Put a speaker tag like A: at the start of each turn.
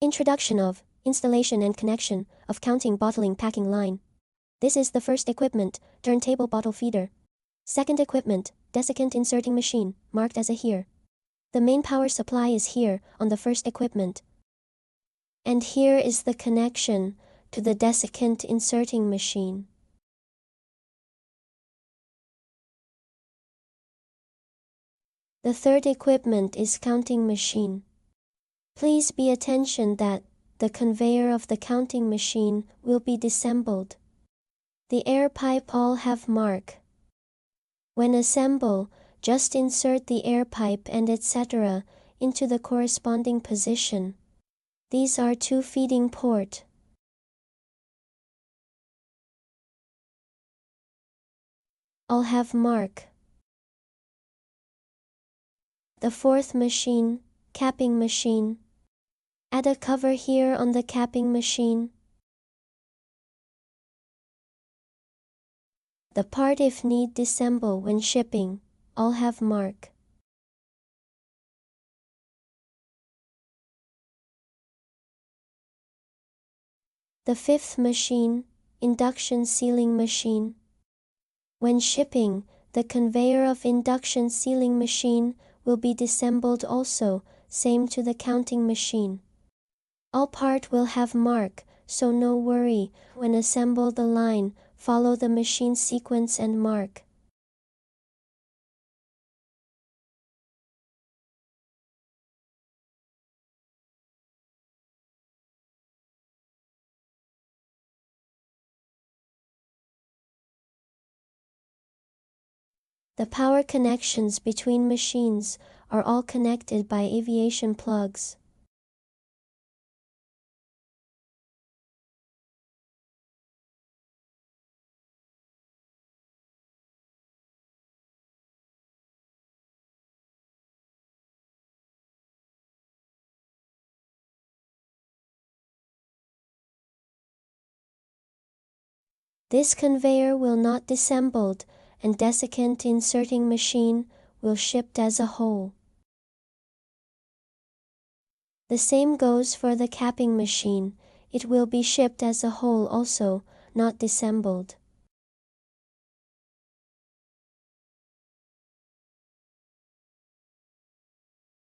A: Introduction of, installation and connection of counting bottling packing line. This is the first equipment, turntable bottle feeder. Second equipment, desiccant inserting machine, marked as a here. The main power supply is here, on the first equipment. And here is the connection to the desiccant inserting machine. The third equipment is counting machine. Please be attention that the conveyor of the counting machine will be disassembled. The air pipe all have mark. When assemble, just insert the air pipe and etc. into the corresponding position. These are two feeding port. All have mark. The fourth machine, capping machine. Add a cover here on the capping machine. The part if need disassemble when shipping, all have mark. The fifth machine, induction sealing machine. When shipping, the conveyor of induction sealing machine will be disassembled also, same to the counting machine. All part will have mark, so no worry, when assemble the line, follow the machine sequence and mark. The power connections between machines are all connected by aviation plugs. This conveyor will not disassembled, and desiccant inserting machine will shipped as a whole. The same goes for the capping machine. It will be shipped as a whole also, not disassembled.